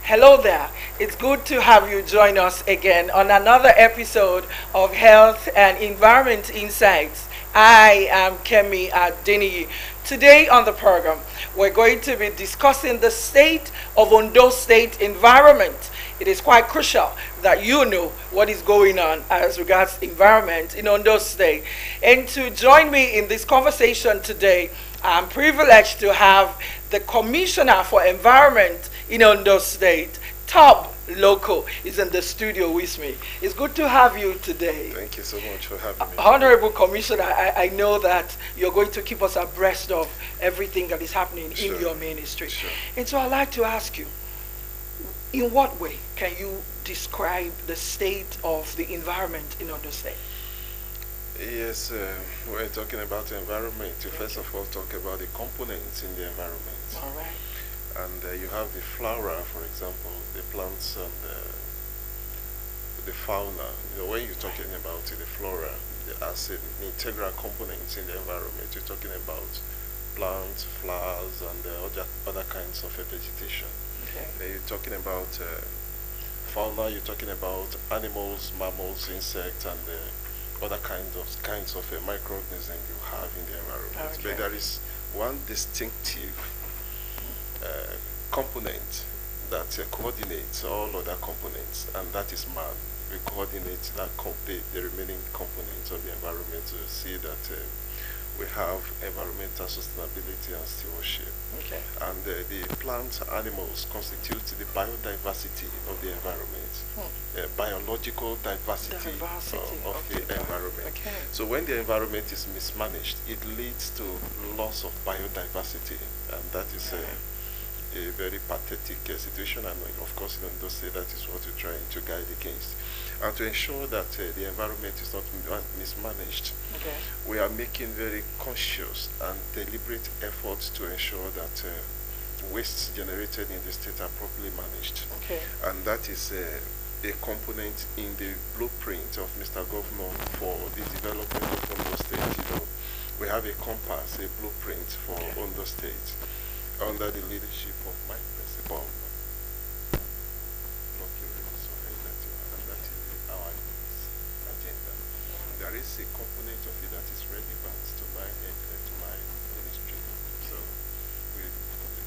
Hello there. It's good to have you join us again on another episode of Health and Environment Insights. I am Kemi Adeniyi. Today on the program, we're going to be discussing the state of Ondo State environment. It is quite crucial that you know what is going on as regards environment in Ondo State. And to join me in this conversation today, I'm privileged to have the Commissioner for Environment in Ondo State, Top Loco, is in the studio with me. It's good to have you today. Thank you so much for having me. Honorable Commissioner, I know that you're going to keep us abreast of everything that is happening in your ministry. Sure. And so I'd like to ask you, in what way can you describe the state of the environment in Ondo State? Yes, we're talking about the environment. You first of all talk about the components in the environment. All right. And you have the flora, for example, the plants and the fauna. You know, when you're talking about the flora, as an integral components in the environment, you're talking about plants, flowers, and other kinds of vegetation. Okay. You're talking about fauna. You're talking about animals, mammals, insects, and other kinds of microorganisms you have in the environment. Okay. But there is one distinctive component that coordinates all other components, and that is man. We coordinate the remaining components of the environment to see that we have environmental sustainability and stewardship. Okay. And the plant animals constitute the biodiversity of the environment, biological diversity of the environment. Okay. So when the environment is mismanaged, it leads to loss of biodiversity, and that is a very pathetic situation, and of course in Ondo State that is what we're trying to guide against. And to ensure that the environment is not mismanaged, Okay. we are making very conscious and deliberate efforts to ensure that wastes generated in the state are properly managed. Okay. And that is a component in the blueprint of Mr. Governor for the development of Ondo State. You know, we have a compass, a blueprint for Ondo State under the leadership of my principal. Our agenda. There is a component of it that is relevant to my ministry. So we're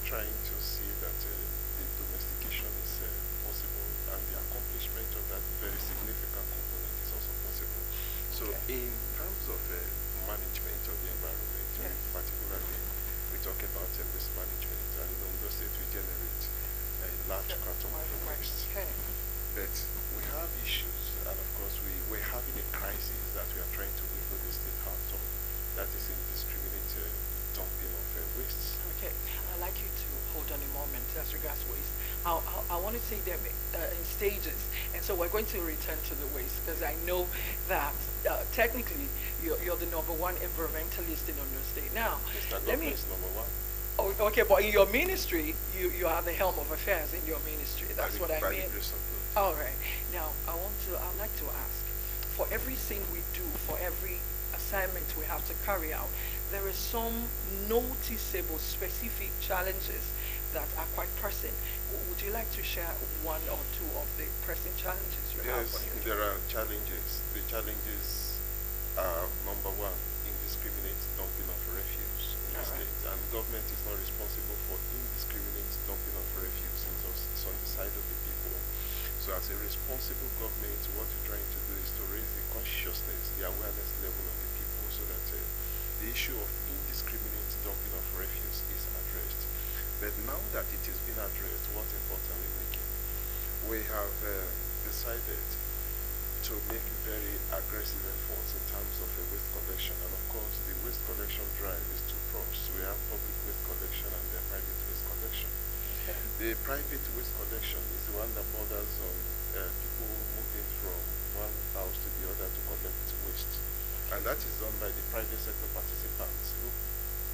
trying to see that the domestication is possible, and the accomplishment of that very significant component is also possible. So in terms of management of the environment, particularly we talk about waste management, and in Ondo State we generate a large quantum of waste. Okay. But we have issues, and of course we're having a crisis that we are trying to wiggle the state out of. That is indiscriminate dumping of wastes. Okay, I'd like you to hold on a moment as regards waste. I want to say them in stages, and so we're going to return to the waste because I know that technically you're the number one environmentalist in Ondo State. Now, Mr. let Governor me. is number one. Oh, okay, but in your ministry, you are the helm of affairs in your ministry. That's what I By mean. the grace of God. All right. Now, I'd like to ask, for everything we do, for every assignment we have to carry out, there are some noticeable, specific challenges that are quite pressing. Would you like to share one or two of the pressing challenges you have? Yes, there are challenges. The challenges are, number one, indiscriminate dumping of refuse in the state. And government is not responsible for indiscriminate dumping of refuse. It's on the side of the people. So as a responsible government, what we're trying to do is to raise the consciousness, the awareness level of the people, so that the issue of indiscriminate dumping of refuse is addressed. But now that it has been addressed, what effort are we making? We have decided to make very aggressive efforts in terms of waste collection. And of course, the waste collection drive is two prongs. We have public waste collection and the private waste collection. Okay. The private waste collection is the one that borders on people moving from one house to the other to collect waste. And that is done by the private sector participants who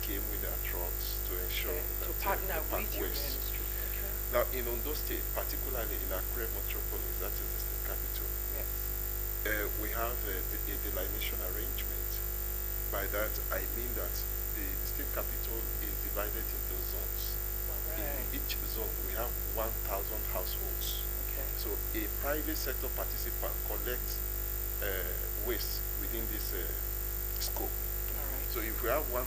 came with their trucks to ensure that to partner pack with your waste. ministry. Okay. Now, in Ondo State, particularly in Accra Metropolis, that is the state capital, Yes. we have a delineation arrangement. By that, I mean that the state capital is divided into zones. All In right. each zone, we have 1,000 households. Okay. So a private sector participant collects waste within this scope. All right. So if we have 1,000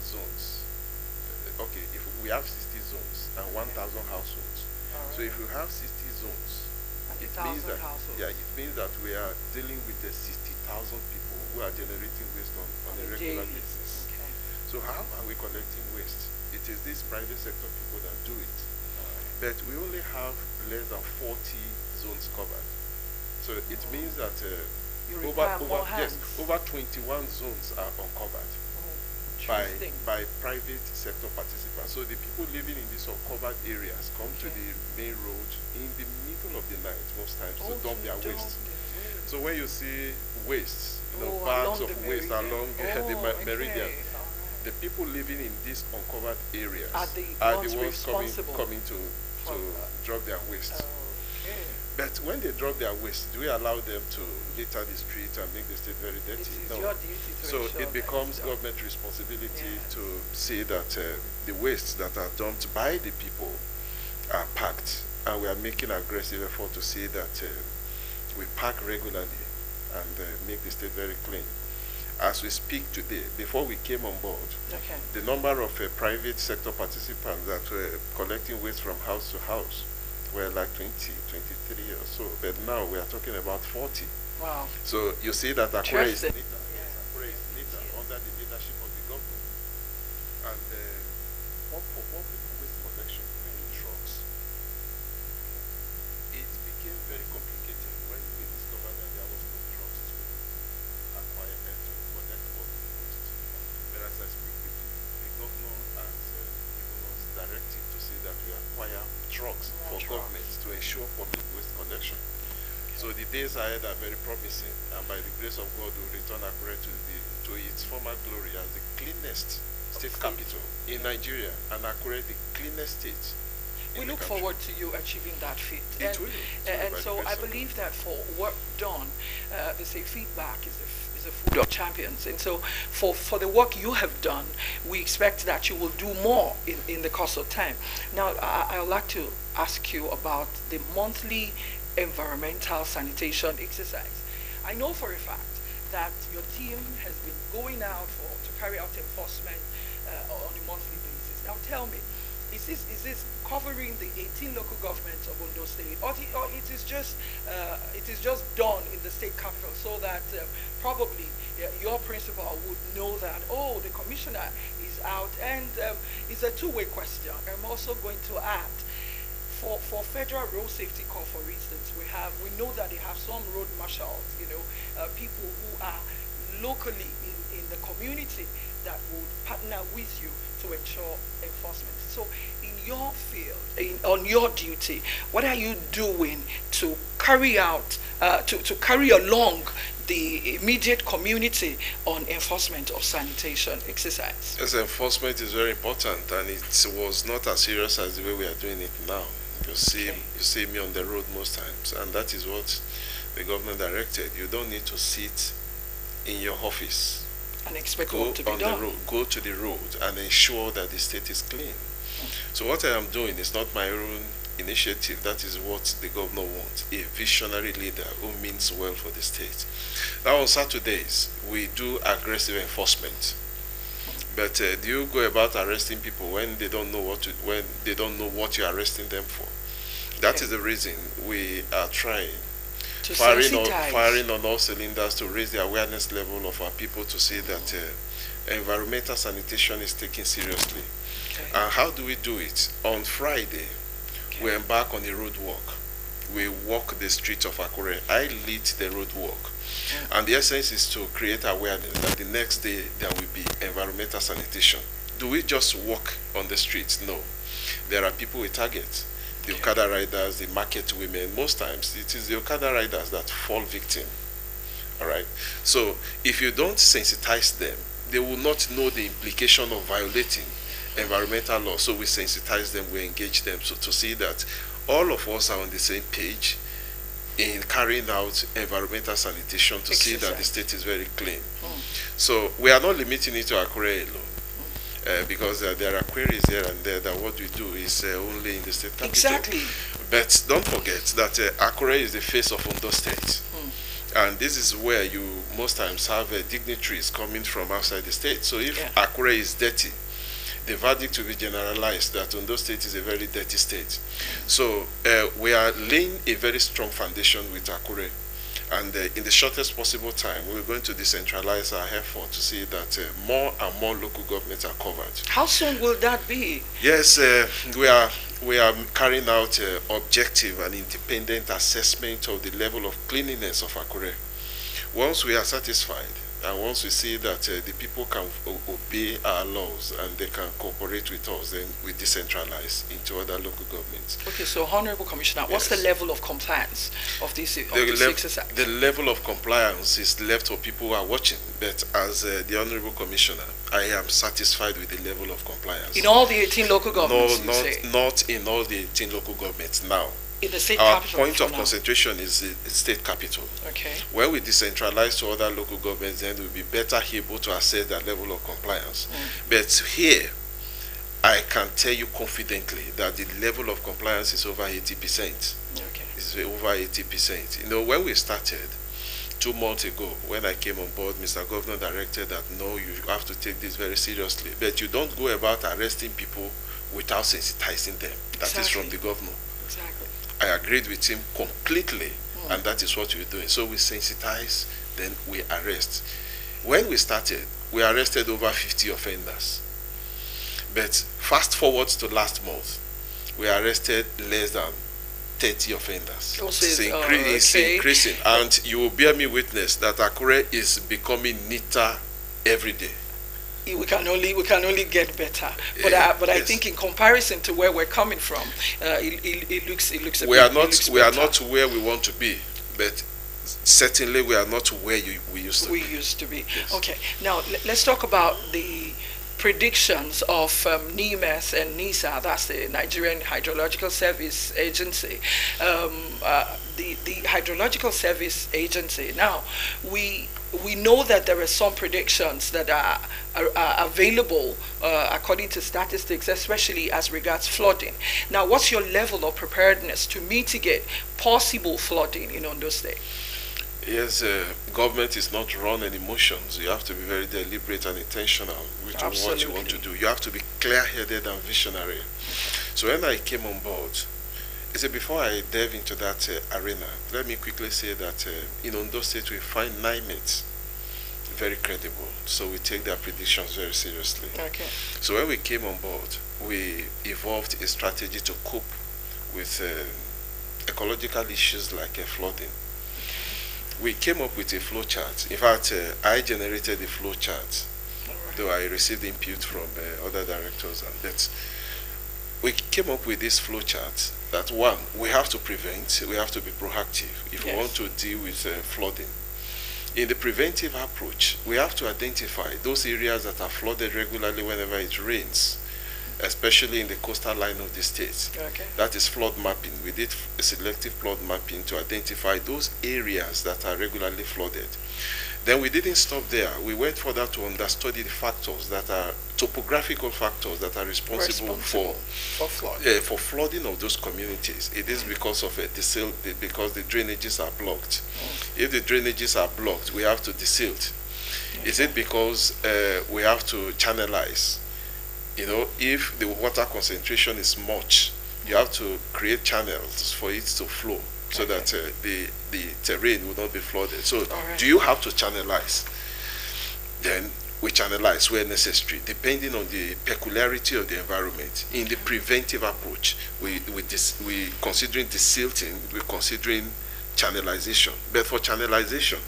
zones, okay, if we have 60 zones and 1,000 households, All so right. if you have 60 zones, And it 1,000 means that households. it means that we are dealing with the 60,000 people who are generating waste on a regular daily. basis. Okay. So how are we collecting waste? It is these private sector people that do it. All right. But we only have less than 40 zones covered. So it means that You require more yes, hands. over 21 zones are uncovered Oh, by interesting. private sector participants. So the people living in these uncovered areas come to Okay. the main road in the middle of the night most times to Oh, dump their dump waste. the waste. So when you see waste, Oh, bags along of the waste meridian. along the Oh, meridian, okay. All right. the people living in these uncovered areas Are the ones coming responsible to for drop their waste. Okay. But when they drop their waste, do we allow them to litter the street and make the state very It dirty? is No. your duty to So ensure it that becomes it's done. government responsibility Yes. to see that the wastes that are dumped by the people are packed, and we are making aggressive effort to see that we pack regularly and make the state very clean. As we speak today, before we came on board, Okay. the number of private sector participants that were collecting waste from house to house were like 20, 23 or so, but now we are talking about 40. Wow. So you see that Accra is Interesting. later. Yes, Accra is later under the leadership of the government. And for public waste collection with trucks, it became very complicated when we discovered that there was no trucks to acquire and to collect public waste. But as I speak with you, the governor has given us directive to say that we acquire trucks More for trucks. government to ensure public waste collection. So the days ahead are very promising, and by the grace of God, we'll return Accra to its former glory as the cleanest state capital in Nigeria, and Accra the cleanest state. We look forward to you achieving that feat. It will. And so I believe that for work done, they say feedback is the food of champions. And so for the work you have done, we expect that you will do more in the course of time. Now, I would like to ask you about the monthly environmental sanitation exercise. I know for a fact that your team has been going out to carry out enforcement on a monthly basis. Now tell me, is this covering the 18 local governments of Ondo State, or it is just done in the state capital, so that probably your principal would know that, oh, the commissioner is out? And it's a two-way question. I'm also going to add, for Federal Road Safety Corps, for instance, we know that they have some road marshals, people who are locally in the community that would partner with you to ensure enforcement. So in your field, on your duty, what are you doing to carry out, to carry along the immediate community on enforcement of sanitation exercise? Yes, enforcement is very important, and it was not as serious as the way we are doing it now. You see me on the road most times, and that is what the government directed. You don't need to sit in your office. And expect Go work to be on done. the road, go to the road, and ensure that the state is clean. So what I am doing is not my own initiative. That is what the governor wants, a visionary leader who means well for the state. Now on Saturdays, we do aggressive enforcement. But do you go about arresting people when they don't know what you're arresting them for? That Okay. is the reason we are trying, To firing sensitize. on all cylinders to raise the awareness level of our people to see that environmental sanitation is taken seriously. Okay. And how do we do it? On Friday, Okay. we embark on a road walk we walk the streets of Akure. I lead the road walk. And the essence is to create awareness that the next day there will be environmental sanitation. Do we just walk on the streets? No. There are people we target. The Okada riders, the market women. Most times it is the Okada riders that fall victim. All right. So if you don't sensitize them, they will not know the implication of violating environmental law. So we sensitize them, we engage them, so to see that all of us are on the same page in carrying out environmental sanitation to see that the state is very clean. So we are not limiting it to Akure alone, because there are queries here and there that what we do is only in the state capital. Exactly. But don't forget that Akure is the face of Ondo State. And this is where you most times have dignitaries coming from outside the state. So if Akure is dirty, the verdict will be generalized that Ondo State is a very dirty state. So we are laying a very strong foundation with Akure. And in the shortest possible time, we're going to decentralize our effort to see that more and more local governments are covered. How soon will that be? Yes, we are carrying out objective and independent assessment of the level of cleanliness of Akure. Once we are satisfied, and once we see that the people can obey our laws and they can cooperate with us, then we decentralize into other local governments. Okay, so Honorable Commissioner, what's the level of compliance of this exercise? The level of compliance is left for people who are watching, but as the Honorable Commissioner, I am satisfied with the level of compliance. In all the 18 local governments, not in all the 18 local governments now. In the state Our capital. point of concentration is the state capital. Okay. When we decentralize to other local governments, then we'll be better able to assess that level of compliance. But here, I can tell you confidently that the level of compliance is over 80%. Okay. It's over 80%. You know, when we started 2 months ago, when I came on board, Mr. Governor directed that no, you have to take this very seriously. But you don't go about arresting people without sensitizing them. That is from the governor. Exactly. I agreed with him completely, and that is what we're doing. So we sensitize, then we arrest. When we started, we arrested over 50 offenders. But fast forward to last month, we arrested less than 30 offenders. It's increasing. And you will bear me witness that Akure is becoming neater every day. We can only get better, but I think in comparison to where we're coming from, it looks we are not where we want to be, but certainly we are not where we used to be. Yes. Okay, now let's talk about the predictions of NIMES and NISA, that's the Nigerian Hydrological Service Agency. The Hydrological Service Agency, now we know that there are some predictions that are available according to statistics, especially as regards flooding. Now, what's your level of preparedness to mitigate possible flooding in Ondo State? Yes, government is not run on emotions. You have to be very deliberate and intentional with what you want to do. You have to be clear-headed and visionary. So when I came on board, I said, before I delve into that arena, let me quickly say that in Ondo State we find NIMET very credible. So we take their predictions very seriously. Okay. So when we came on board, we evolved a strategy to cope with ecological issues like flooding. We came up with a flow chart. In fact, I generated the flow chart, though I received input from other directors. And that we came up with this flow chart that one, we have to prevent, we have to be proactive if we want to deal with flooding. In the preventive approach, we have to identify those areas that are flooded regularly whenever it rains, especially in the coastal line of the state. Okay. That is flood mapping. We did a selective flood mapping to identify those areas that are regularly flooded. Then we didn't stop there. We went further to understudy the factors that are topographical factors that are responsible for flooding of those communities. It is because of because the drainages are blocked. If the drainages are blocked, we have to desilt. Is it because we have to channelize? You know, if the water concentration is much, you have to create channels for it to flow so that the terrain will not be flooded. So do you have to channelize? Then we channelize where necessary, depending on the peculiarity of the environment. In the preventive approach, we considering desilting, we're considering channelization. But for channelization,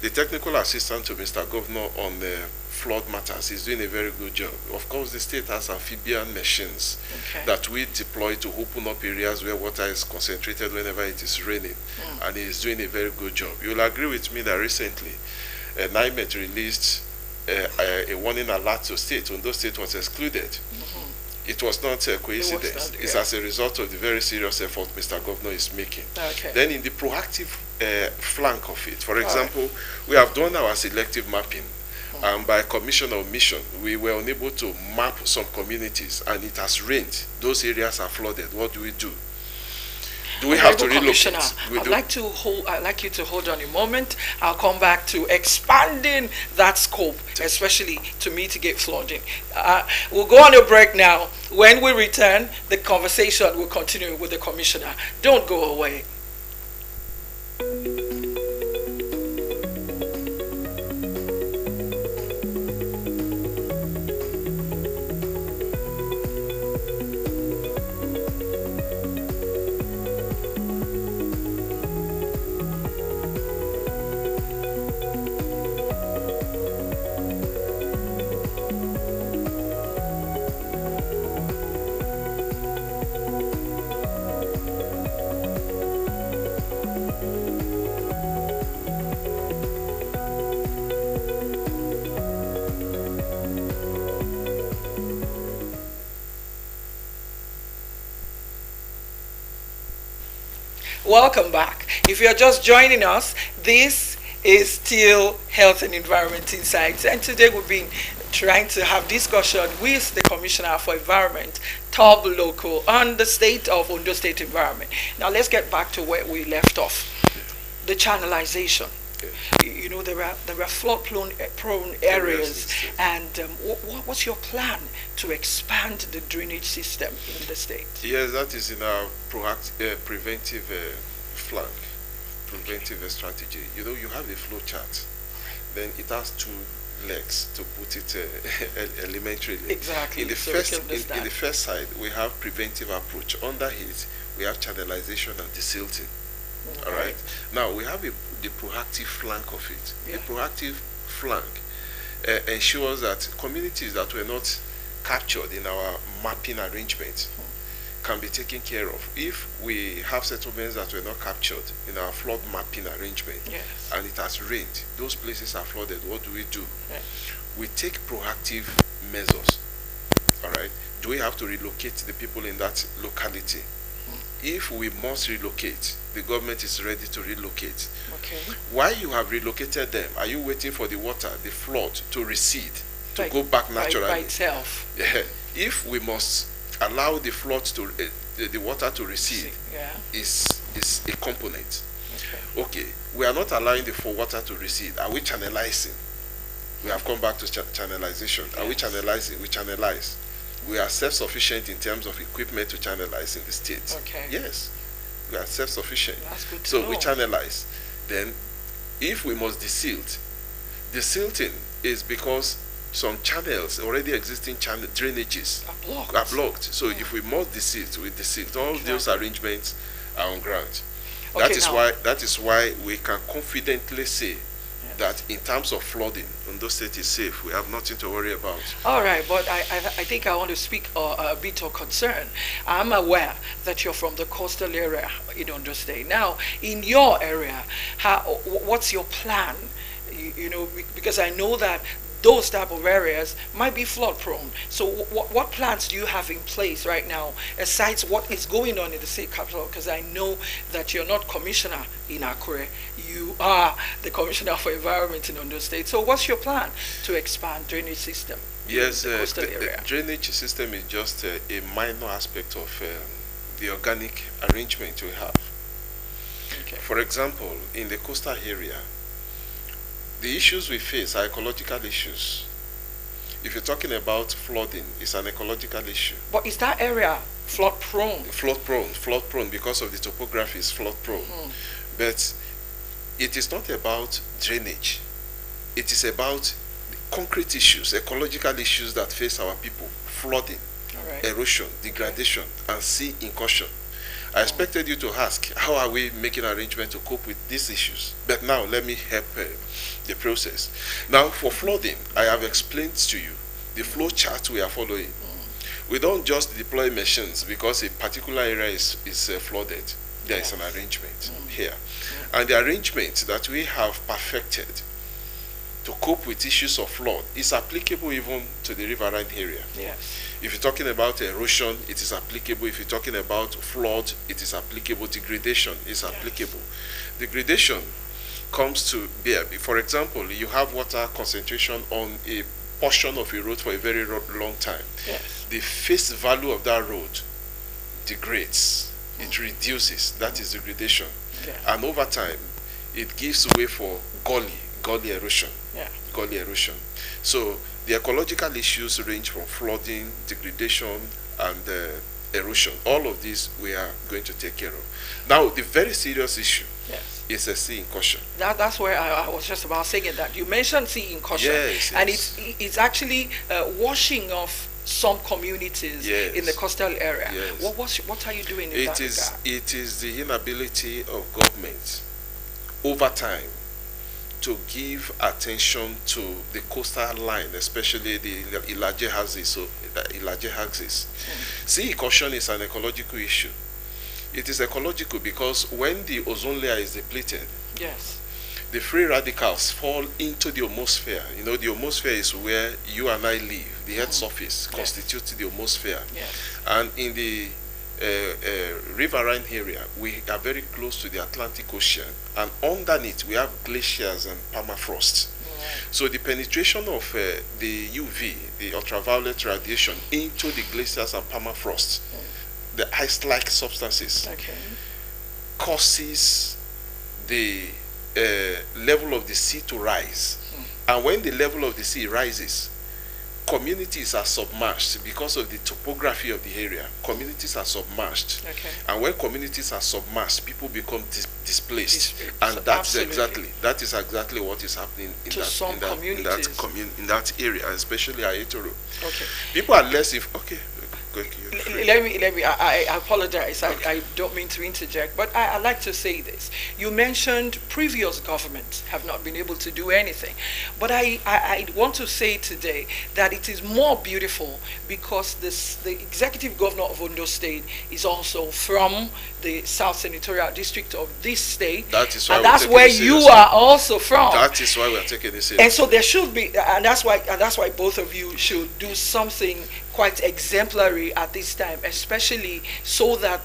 the technical assistant to Mr. Governor on flood matters is doing a very good job. Of course, the state has amphibian machines that we deploy to open up areas where water is concentrated whenever it is raining, and he's doing a very good job. You'll agree with me that recently, NIMET released a warning alert to state. Ondo State was excluded. It was not a coincidence. It's as a result of the very serious effort Mr. Governor is making. Then in the proactive flank of it, for example, we have done our selective mapping. And by commission of mission, we were unable to map some communities, and it has rained. Those areas are flooded. What do? Do we have to relocate? I'd like you to hold on a moment. I'll come back to expanding that scope, especially to mitigate flooding. We'll go on a break now. When we return, the conversation will continue with the commissioner. Don't go away. Welcome back. If you're just joining us, this is still Health and Environment Insights, and today we've been trying to have discussion with the Commissioner for Environment, Top Local, on the state of Ondo State environment. Now let's get back to where we left off. The channelization. You know, there are flood-prone areas, and what's your plan to expand the drainage system in the state? Yes, that is in our preventive flank, preventive strategy. You know, you have a flow chart, then it has two legs, to put it elementarily. Exactly. In the first side, we have preventive approach. Under it, we have channelization and desilting. All right. Now we have the proactive flank of it. The proactive flank ensures that communities that were not captured in our mapping arrangement can be taken care of. If we have settlements that were not captured in our flood mapping arrangement, and it has rained, those places are flooded, what do? We take proactive measures. All right. Do we have to relocate the people in that locality? If we must relocate, the government is ready to relocate. While you have relocated them, are you waiting for the water, the flood, to recede, to go back naturally? By itself. If we must allow the flood to, the water to recede, is a component. Okay, we are not allowing the water to recede. Are we channelizing? We have come back to channelization. Are we channelizing? We channelize. We are self-sufficient in terms of equipment to channelize in the state. Yes, we are self-sufficient. That's good to so know. We channelize. Then, if we must desilt, desilting is because some channels, already existing drainages, are blocked. So if we must desilt, we desilt. All those arrangements are on ground. That is why we can confidently say that in terms of flooding, Ondo State is safe. We have nothing to worry about. All right, but I think I want to speak a bit of concern. I'm aware that you're from the coastal area in Ondo State. Now, in your area, what's your plan? You know, because I know that those type of areas might be flood prone. So what plans do you have in place right now, aside what is going on in the state capital? Because I know that you're not commissioner in Akure, you are the commissioner for environment in Ondo State. So what's your plan to expand drainage system? Yes, the drainage system is just a minor aspect of the organic arrangement we have. For example, in the coastal area, the issues we face are ecological issues. If you're talking about flooding, it's an ecological issue. But is that area flood prone? Flood prone because of the topography is flood prone. But it is not about drainage. It is about concrete issues, ecological issues that face our people: flooding, erosion, degradation, and sea incursion. I expected you to ask, how are we making arrangements to cope with these issues? But now let me help the process. Now, for flooding, I have explained to you the flow chart we are following. We don't just deploy machines because a particular area is flooded. There is an arrangement here. And the arrangement that we have perfected to cope with issues of flood is applicable even to the riverine area. Yes. If you're talking about erosion, it is applicable. If you're talking about flood, it is applicable. Degradation is applicable. Degradation comes to bear. For example, you have water concentration on a portion of a road for a very long time. Yes. The face value of that road degrades. It reduces. That is degradation. Yeah. And over time, it gives way for gully erosion. Yeah. Gully erosion. So the ecological issues range from flooding, degradation, and erosion. All of these we are going to take care of. Now, the very serious issue is a sea incursion. That's where I was just about saying that. You mentioned sea incursion, and it's actually washing off some communities in the coastal area. Yes. What are you doing in that regard? It is the inability of government over time to give attention to the coastal line, especially the Ilaje axis. Sea incursion is an ecological issue. It is ecological because when the ozone layer is depleted, the free radicals fall into the atmosphere. You know, the atmosphere is where you and I live. The Earth's surface constitutes the atmosphere. And in the riverine area, we are very close to the Atlantic Ocean, and underneath we have glaciers and permafrost. So the penetration of the UV, the ultraviolet radiation, into the glaciers and permafrost, the ice-like substances, causes the level of the sea to rise. And when the level of the sea rises, communities are submerged because of the topography of the area. Communities are submerged. And when communities are submerged, people become displaced. And that is exactly what is happening in that area, especially Aetoro. People are less let me I apologize. I don't mean to interject, but I'd like to say this. You mentioned previous governments have not been able to do anything, but I want to say today that it is more beautiful because the executive governor of Ondo State is also from the South Senatorial District of this state. That is why and that's where you are also from. That is why we are taking this seriously. And so there should be, and that's why both of you should do something quite exemplary at this time, especially so that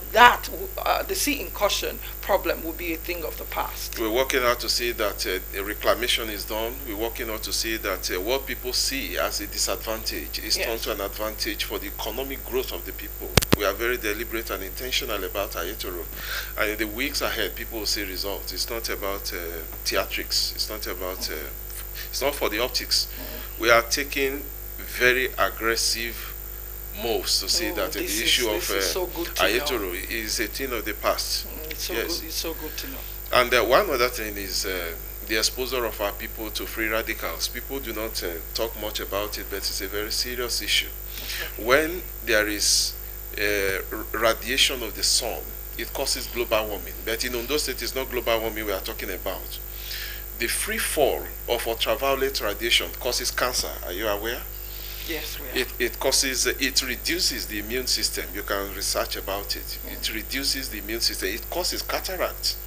the sea incursion problem will be a thing of the past. We're working out to see that a reclamation is done. We're working out to see that what people see as a disadvantage is turned to an advantage for the economic growth of the people. We are very deliberate and intentional about Aetoro. And in the weeks ahead, people will see results. It's not about theatrics. It's not about, it's not for the optics. We are taking very aggressive moves to see that the issue of Aetoro is a thing of the past. It's so good to know. And one other thing is the exposure of our people to free radicals. People do not talk much about it, but it's a very serious issue. When there is radiation of the sun, it causes global warming. But in Ondo State, it's not global warming we are talking about. The free fall of ultraviolet radiation causes cancer. Are you aware? Yes, we are. It reduces the immune system. You can research about it. It reduces the immune system. It causes cataract.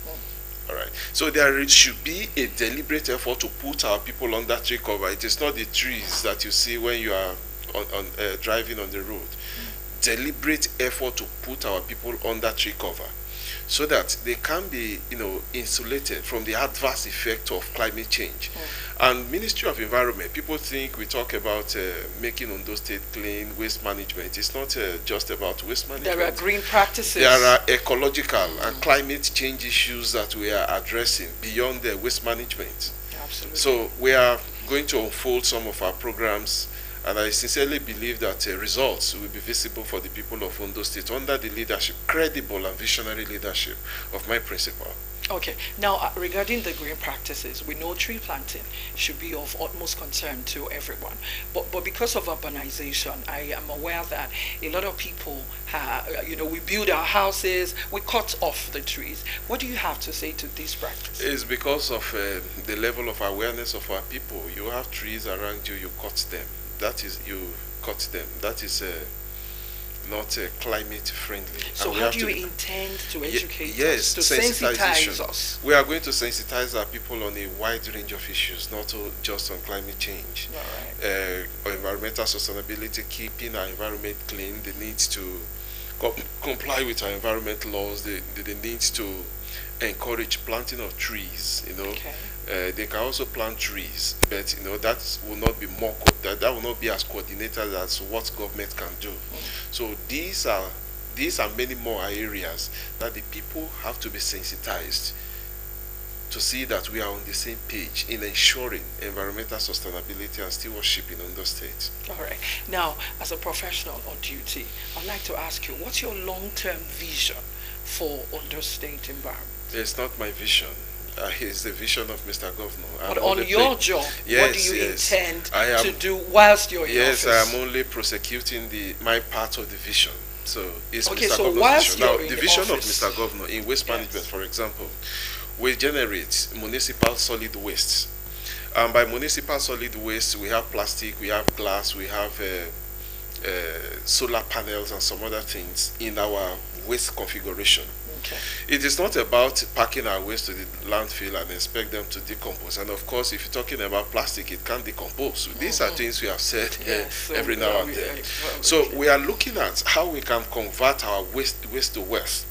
All right. So there should be a deliberate effort to put our people under tree cover. It is not the trees that you see when you are driving on the road. Deliberate effort to put our people under tree cover, so that they can be, insulated from the adverse effect of climate change. And Ministry of Environment, people think we talk about making Ondo State clean, waste management. It's not just about waste management. There are green practices. There are ecological and climate change issues that we are addressing beyond the waste management. Absolutely. So we are going to unfold some of our programs, and I sincerely believe that results will be visible for the people of Ondo State under the leadership, credible and visionary leadership of my principal, Okay. Now, regarding the green practices, we know tree planting should be of utmost concern to everyone. But because of urbanization, I am aware that a lot of people, we build our houses, we cut off the trees. What do you have to say to this practice? It's because of the level of awareness of our people. You have trees around you, you cut them. That is, you cut them. That is not climate friendly. So And we how have do you to intend to educate yes, us, to sensitize sensitization. us? We are going to sensitize our people on a wide range of issues, not just on climate change. All right. Environmental sustainability, keeping our environment clean, the need to comply with our environment laws, the need to encourage planting of trees. Okay. They can also plant trees, but that will not be that will not be as coordinated as what government can do. So these are many more areas that the people have to be sensitized to see that we are on the same page in ensuring environmental sustainability and stewardship in Ondo State. All right. Now, as a professional on duty, I'd like to ask you, what's your long-term vision for Ondo State environment? It's not my vision. It's the vision of Mr. Governor. But on your job, what do you intend to do whilst you're in Yes, office? I am only prosecuting my part of the vision. So it's Okay, Mr. so Governor's whilst vision. Now, you're in the vision of office- Mr. Governor in waste management, Yes. for example, we generate municipal solid waste. And by municipal solid waste, we have plastic, we have glass, we have solar panels and some other things in our waste configuration. Okay. It is not about packing our waste to the landfill and expect them to decompose. And of course, if you're talking about plastic, it can't decompose. So these are things we have said Yes, so every we now are- and then. we are- So we are looking at how we can convert our waste to wealth.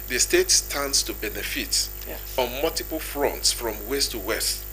The state stands to benefit Yes. on multiple fronts from waste to wealth.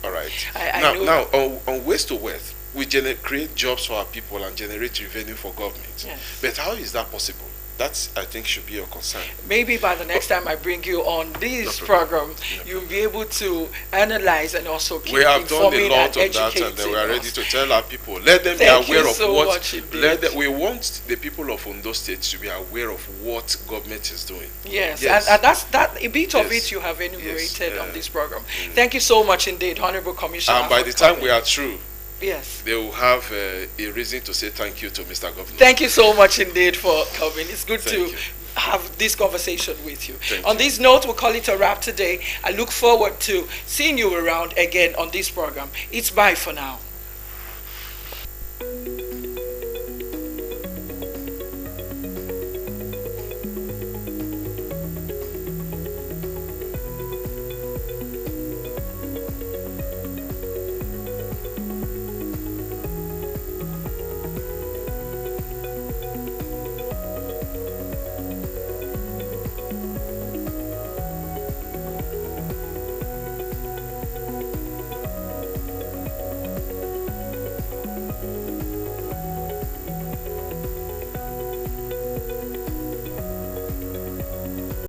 All right. I now, know- now on waste to wealth, we create jobs for our people and generate revenue for government. Yes. But how is that possible? That, I think, should be your concern. Maybe by the next time I bring you on this No program, No you'll be able to analyze and also keep We have done a informing lot and of that, and educating we are ready us. to tell our people. Let them Thank be aware you of so what. much indeed. We want the people of Ondo State to be aware of what government is doing. Yes, Yes. And that's a bit of Yes. it you have enumerated Yes, on this program. Thank you so much indeed, Honorable Commissioner. And by for the time coming. we are through, Yes. they will have a reason to say thank you to Mr. Governor. Thank you so much indeed for coming. It's good Thank to you. have this conversation with you. Thank On you. this note, we'll call it a wrap today. I look forward to seeing you around again on this program. It's bye for now.